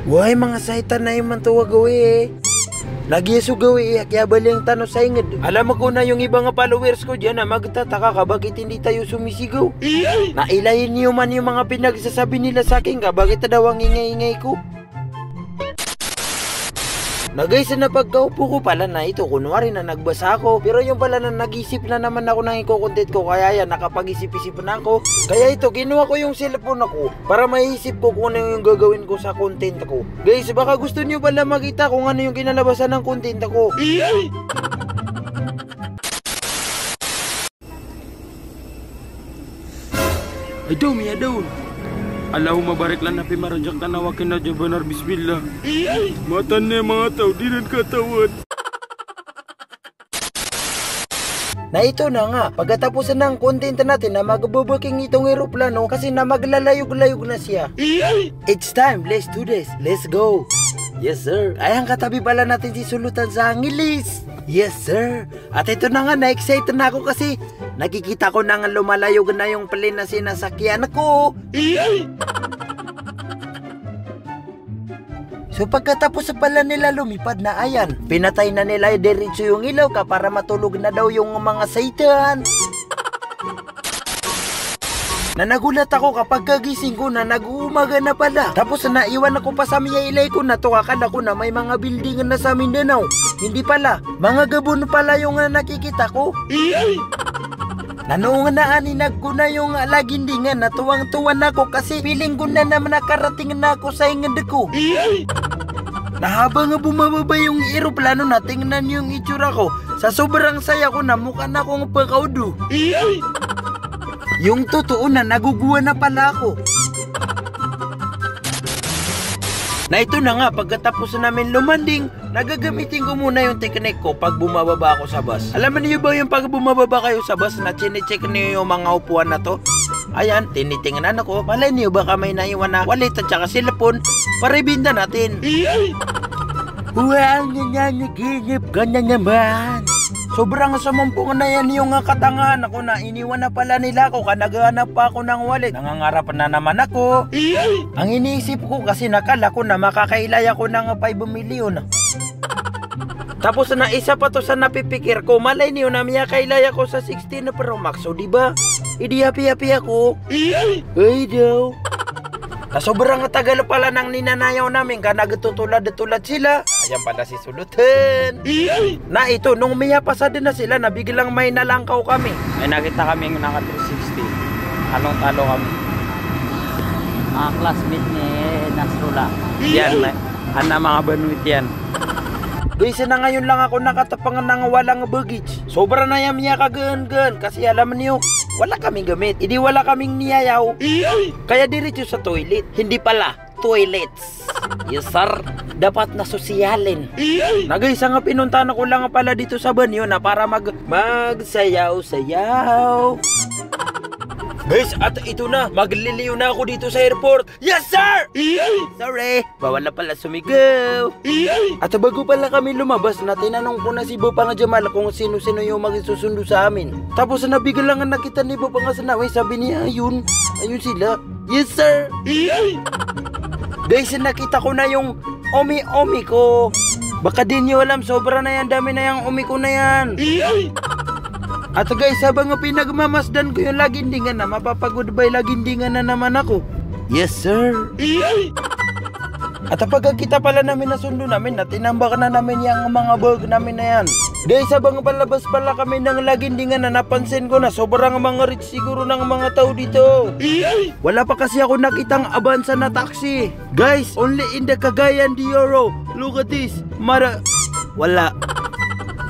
Why mga saitan na yung mantuwa gawi Nagyaso gawi kaya baling tanong sa ingid. Alam ko na yung iba nga followers ko dyan na magtataka ka bakit hindi tayo sumisigaw. Nailayin niyo man yung mga pinagsasabi nila sa akin ka bakit daw ang ingay-ingay ko. Guys, na pagkaupo ko pala na ito, kunwari na nagbasa ako. Pero yung pala na nag-isip na naman ako ng iko-content ko, kaya yan, nakapag-isip-isip na ako. Kaya ito, kinuha ko yung cellphone ako para maisip ko kung ano yung gagawin ko sa content ko. Guys, baka gusto nyo pala makita kung ano yung kinalabasan ng content ko. Adon. Allahumma barik lana fi ma razaqtana wa qina adzabannar bismillah. Matan na mga tao di nan katawan. Na ito na nga, pagkatapos ng content natin na magbubuking itong eroplano kasi na maglalayog-layog na siya. It's time, let's do this. Let's go. Yes sir. Ay, ang katabi pala natin si Sulutan sa Angeles. Yes sir. At ito na nga, na-excited na ako kasi nakikita ko na nga lumalayog na yung plane na sinasakyan ko. So pagkatapos pala nila lumipad na ayan, pinatay na nila diretso yung ilaw ka para matulog na daw yung mga saitan. Na nagulat ako kapag kagising ko na nag-uumaga na pala. Tapos naiwan ako pa sa ilay ko na to, akala ko na may mga building na sa Mindanao. Hindi pala, mga gabon pala yung nakikita ko. Nanoong naaninag ko na yung lagindingan na tuwang-tuwan ako kasi feeling ko na naman nakarating na ako sa ingand ko. Na habang bumababa yung eroplano na tingnan yung itsura ko, sa sobrang saya ko na mukha na akong pakaudo. Yung totoo na naguguwa na pala ako. Na ito na nga, pagkatapos namin lumanding, nagagamitin ko muna yung technique ko pag bumababa ako sa bus. Alam niyo ba yung pag bumababa kayo sa bus na chine-check niyo yung mga upuan na to? Ayan, tinitingnan ako. Malay niyo baka may naiwan na wallet at saka cellphone para ibinda natin. Huwag niya naginip, ganyan naman. Sobrang sumumpong na yan yung katangahan ako na iniwan na pala nila ako ka naghahanap pa ako ng wallet. Nangangarap na naman ako. Ang iniisip ko kasi nakala ko na makakailay ako ng 5 milyon. Tapos na isa pa to sa napipikir ko, malay niyo na miyakailay ako sa 16 Pro Max. So diba, hindi happy ako. Ay daw. Na sobrang tagal pala ng ninanayaw namin ka nagtutulad-tulad sila. Ayan pala si Sulutan. Na ito, nung miyapasa din na sila na biglang may nalangkaw kami. May nakita kami yung naka 360. Talong-talo kami. Mga classmate ni Nasrullah. Yan, mga banuit yan. Guys, na ngayon lang ako nakatapangan ng walang baggage. Sobra na yan niya kagaan-gaan kasi alam niyo, wala kaming gamit. Hindi wala kaming niyayaw. Kaya diretso sa toilet. Hindi pala, toilets. Yes sir, dapat na sosyalin. Na guys, ang pinuntahan ko lang pala dito sa banyo na para magsayaw-sayaw. Guys, at ito na, magliliw na ako dito sa airport. Yes sir! Sorry, bawal na pala sumigaw. At bago pala kami lumabas na tinanong ko na si Bopang Jamal kung sino-sino yung magsusundo sa amin. Tapos nabigla lang nakita ni Bopang Sanaway, sabi niya ayun sila. Yes sir! Guys, nakita ko na yung omi ko. Baka din nyo alam, sobra na yan, dami na yung omi ko na yan. At guys, habang pinagmamasdan ko yung lagindingan na mapapag-goodbye lagindingan na naman ako. Yes sir. At pagkakita pala namin na sundo namin na tinambak na namin yung mga bag namin na yan. Guys, habang palabas pala kami ng lagindingan na napansin ko na sobrang mga rich siguro ng mga tao dito. Wala pa kasi ako nakitang Avanza na taxi. Guys, only in the Cagayan de Oro. Look at this. Wala.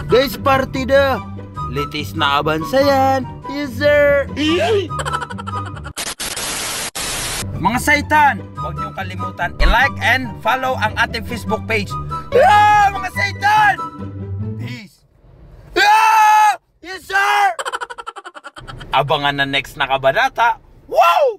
Guys, partida. Litis na Avanza yan. Yes sir. Mga saitan, huwag niyong kalimutan i-like and follow ang ating Facebook page. Mga saitan! Peace. Yes sir! Abangan na next na kabanata. Wow!